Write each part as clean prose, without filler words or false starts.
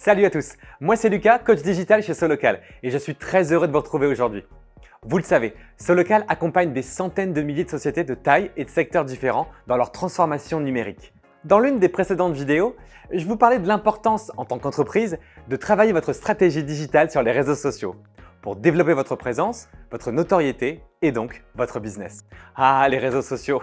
Salut à tous, moi c'est Lucas, coach digital chez Solocal et je suis très heureux de vous retrouver aujourd'hui. Vous le savez, Solocal accompagne des centaines de milliers de sociétés de taille et de secteurs différents dans leur transformation numérique. Dans l'une des précédentes vidéos, je vous parlais de l'importance en tant qu'entreprise de travailler votre stratégie digitale sur les réseaux sociaux pour développer votre présence, votre notoriété et donc votre business. Ah, les réseaux sociaux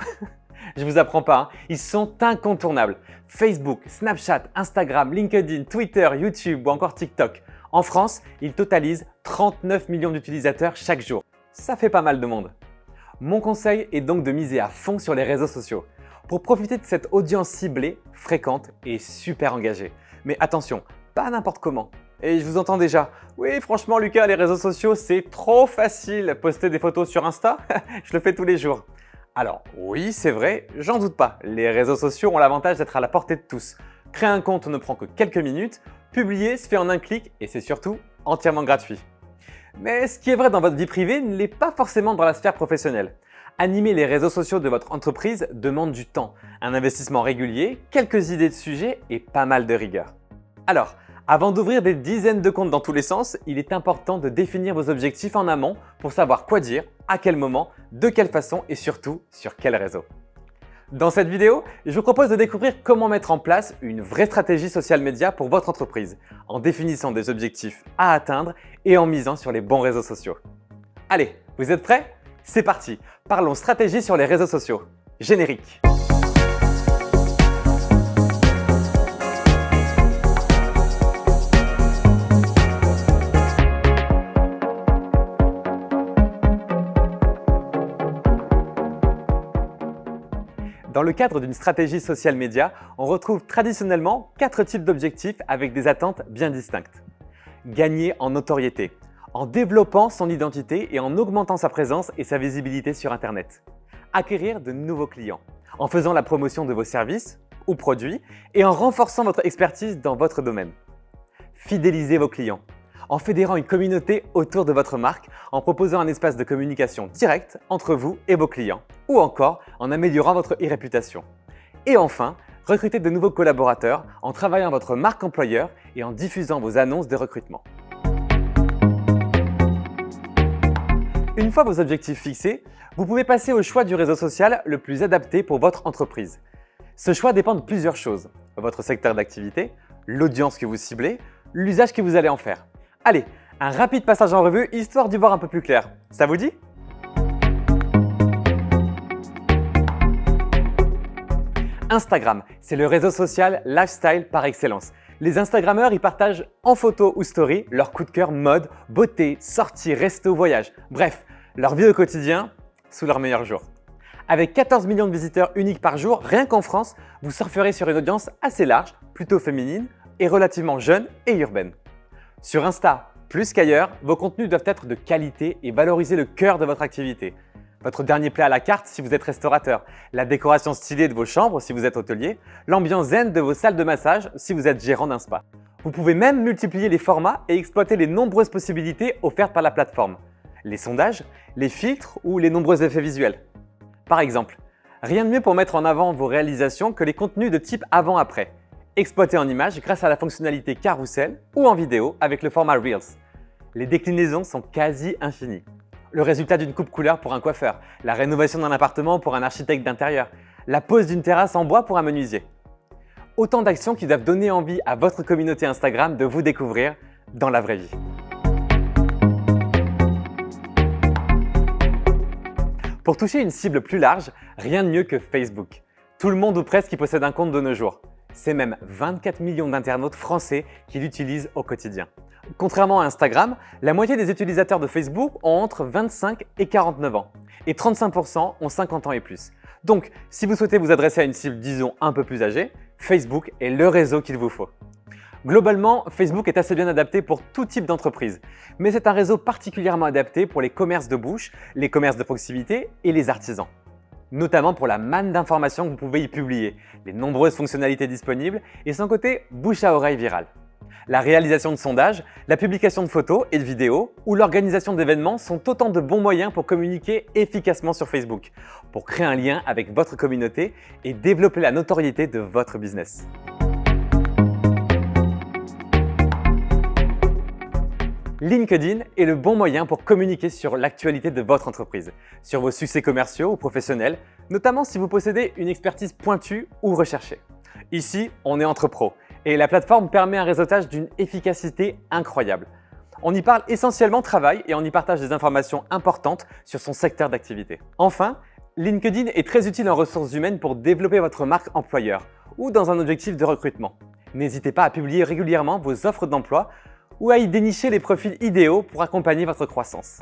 Je vous apprends pas, hein, ils sont incontournables. Facebook, Snapchat, Instagram, LinkedIn, Twitter, YouTube ou encore TikTok. En France, ils totalisent 39 millions d'utilisateurs chaque jour. Ça fait pas mal de monde. Mon conseil est donc de miser à fond sur les réseaux sociaux pour profiter de cette audience ciblée, fréquente et super engagée. Mais attention, pas n'importe comment. Et je vous entends déjà. Oui, franchement Lucas, les réseaux sociaux, c'est trop facile. Poster des photos sur Insta, je le fais tous les jours. Alors oui, c'est vrai, j'en doute pas, les réseaux sociaux ont l'avantage d'être à la portée de tous. Créer un compte ne prend que quelques minutes, publier se fait en un clic et c'est surtout entièrement gratuit. Mais ce qui est vrai dans votre vie privée ne l'est pas forcément dans la sphère professionnelle. Animer les réseaux sociaux de votre entreprise demande du temps, un investissement régulier, quelques idées de sujets et pas mal de rigueur. Alors, avant d'ouvrir des dizaines de comptes dans tous les sens, il est important de définir vos objectifs en amont pour savoir quoi dire, à quel moment, de quelle façon et surtout sur quel réseau. Dans cette vidéo, je vous propose de découvrir comment mettre en place une vraie stratégie social media pour votre entreprise en définissant des objectifs à atteindre et en misant sur les bons réseaux sociaux. Allez, vous êtes prêts? C'est parti, parlons stratégie sur les réseaux sociaux. Générique. Dans le cadre d'une stratégie social média, on retrouve traditionnellement 4 types d'objectifs avec des attentes bien distinctes. Gagner en notoriété, en développant son identité et en augmentant sa présence et sa visibilité sur Internet. Acquérir de nouveaux clients, en faisant la promotion de vos services ou produits et en renforçant votre expertise dans votre domaine. Fidéliser vos clients, en fédérant une communauté autour de votre marque, en proposant un espace de communication direct entre vous et vos clients, ou encore en améliorant votre e-réputation. Et enfin, recruter de nouveaux collaborateurs en travaillant votre marque employeur et en diffusant vos annonces de recrutement. Une fois vos objectifs fixés, vous pouvez passer au choix du réseau social le plus adapté pour votre entreprise. Ce choix dépend de plusieurs choses, votre secteur d'activité, l'audience que vous ciblez, l'usage que vous allez en faire. Allez, un rapide passage en revue histoire d'y voir un peu plus clair. Ça vous dit? Instagram, c'est le réseau social lifestyle par excellence. Les Instagrammeurs y partagent en photo ou story leurs coups de cœur mode, beauté, sorties, resto, voyage. Bref, leur vie au quotidien sous leur meilleur jour. Avec 14 millions de visiteurs uniques par jour, rien qu'en France, vous surferez sur une audience assez large, plutôt féminine et relativement jeune et urbaine. Sur Insta, plus qu'ailleurs, vos contenus doivent être de qualité et valoriser le cœur de votre activité. Votre dernier plat à la carte si vous êtes restaurateur, la décoration stylée de vos chambres si vous êtes hôtelier, l'ambiance zen de vos salles de massage si vous êtes gérant d'un spa. Vous pouvez même multiplier les formats et exploiter les nombreuses possibilités offertes par la plateforme. Les sondages, les filtres ou les nombreux effets visuels. Par exemple, rien de mieux pour mettre en avant vos réalisations que les contenus de type avant-après. Exploité en images grâce à la fonctionnalité carrousel ou en vidéo avec le format Reels. Les déclinaisons sont quasi infinies. Le résultat d'une coupe couleur pour un coiffeur, la rénovation d'un appartement pour un architecte d'intérieur, la pose d'une terrasse en bois pour un menuisier. Autant d'actions qui doivent donner envie à votre communauté Instagram de vous découvrir dans la vraie vie. Pour toucher une cible plus large, rien de mieux que Facebook. Tout le monde ou presque y possède un compte de nos jours. C'est même 24 millions d'internautes français qui l'utilisent au quotidien. Contrairement à Instagram, la moitié des utilisateurs de Facebook ont entre 25 et 49 ans et 35% ont 50 ans et plus. Donc, si vous souhaitez vous adresser à une cible, disons, un peu plus âgée, Facebook est le réseau qu'il vous faut. Globalement, Facebook est assez bien adapté pour tout type d'entreprise, mais c'est un réseau particulièrement adapté pour les commerces de bouche, les commerces de proximité et les artisans. Notamment pour la manne d'informations que vous pouvez y publier, les nombreuses fonctionnalités disponibles et son côté bouche à oreille viral. La réalisation de sondages, la publication de photos et de vidéos ou l'organisation d'événements sont autant de bons moyens pour communiquer efficacement sur Facebook, pour créer un lien avec votre communauté et développer la notoriété de votre business. LinkedIn est le bon moyen pour communiquer sur l'actualité de votre entreprise, sur vos succès commerciaux ou professionnels, notamment si vous possédez une expertise pointue ou recherchée. Ici, on est entre pros et la plateforme permet un réseautage d'une efficacité incroyable. On y parle essentiellement travail et on y partage des informations importantes sur son secteur d'activité. Enfin, LinkedIn est très utile en ressources humaines pour développer votre marque employeur ou dans un objectif de recrutement. N'hésitez pas à publier régulièrement vos offres d'emploi ou à y dénicher les profils idéaux pour accompagner votre croissance.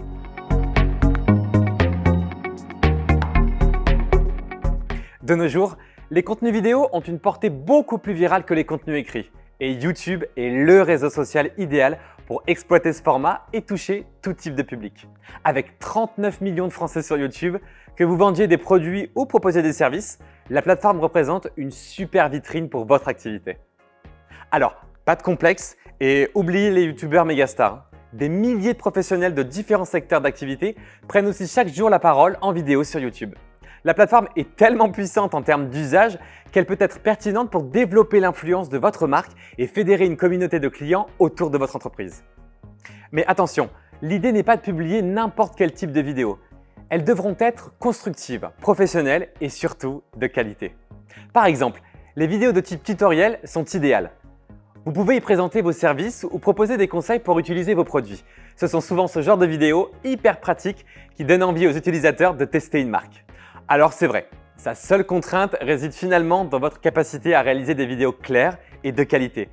De nos jours, les contenus vidéo ont une portée beaucoup plus virale que les contenus écrits et YouTube est le réseau social idéal pour exploiter ce format et toucher tout type de public. Avec 39 millions de Français sur YouTube, que vous vendiez des produits ou proposiez des services, la plateforme représente une super vitrine pour votre activité. Alors, pas de complexe et oubliez les youtubeurs mégastars. Des milliers de professionnels de différents secteurs d'activité prennent aussi chaque jour la parole en vidéo sur YouTube. La plateforme est tellement puissante en termes d'usage qu'elle peut être pertinente pour développer l'influence de votre marque et fédérer une communauté de clients autour de votre entreprise. Mais attention, l'idée n'est pas de publier n'importe quel type de vidéo. Elles devront être constructives, professionnelles et surtout de qualité. Par exemple, les vidéos de type tutoriel sont idéales. Vous pouvez y présenter vos services ou proposer des conseils pour utiliser vos produits. Ce sont souvent ce genre de vidéos hyper pratiques qui donnent envie aux utilisateurs de tester une marque. Alors c'est vrai, sa seule contrainte réside finalement dans votre capacité à réaliser des vidéos claires et de qualité.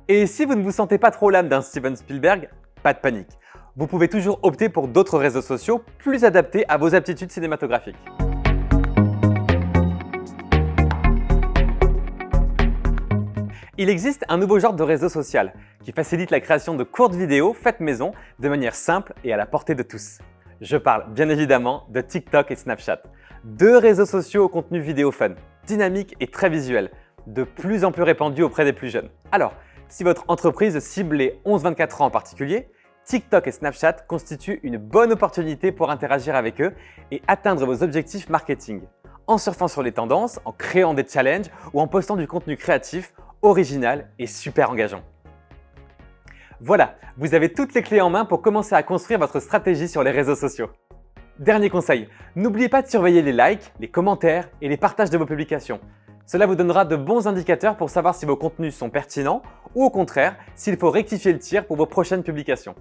Et si vous ne vous sentez pas trop l'âme d'un Steven Spielberg, pas de panique. Vous pouvez toujours opter pour d'autres réseaux sociaux plus adaptés à vos aptitudes cinématographiques. Il existe un nouveau genre de réseau social qui facilite la création de courtes vidéos faites maison de manière simple et à la portée de tous. Je parle bien évidemment de TikTok et Snapchat, deux réseaux sociaux au contenu vidéo fun, dynamique et très visuel, de plus en plus répandus auprès des plus jeunes. Alors, si votre entreprise cible les 11-24 ans en particulier, TikTok et Snapchat constituent une bonne opportunité pour interagir avec eux et atteindre vos objectifs marketing, en surfant sur les tendances, en créant des challenges ou en postant du contenu créatif, original et super engageant. Voilà, vous avez toutes les clés en main pour commencer à construire votre stratégie sur les réseaux sociaux. Dernier conseil, n'oubliez pas de surveiller les likes, les commentaires et les partages de vos publications. Cela vous donnera de bons indicateurs pour savoir si vos contenus sont pertinents ou au contraire, s'il faut rectifier le tir pour vos prochaines publications.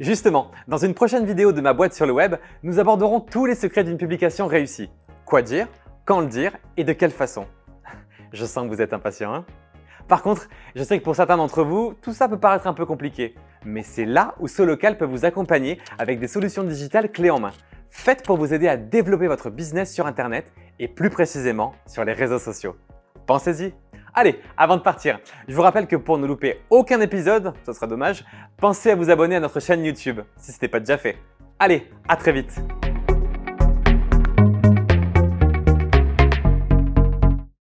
Justement, dans une prochaine vidéo de ma boîte sur le web, nous aborderons tous les secrets d'une publication réussie. Quoi dire, quand le dire et de quelle façon. Je sens que vous êtes impatient, hein? Par contre, je sais que pour certains d'entre vous, tout ça peut paraître un peu compliqué. Mais c'est là où Solocal peut vous accompagner avec des solutions digitales clés en main, faites pour vous aider à développer votre business sur Internet et plus précisément sur les réseaux sociaux. Pensez-y! Allez, avant de partir, je vous rappelle que pour ne louper aucun épisode, ce serait dommage, pensez à vous abonner à notre chaîne YouTube si ce n'est pas déjà fait. Allez, à très vite!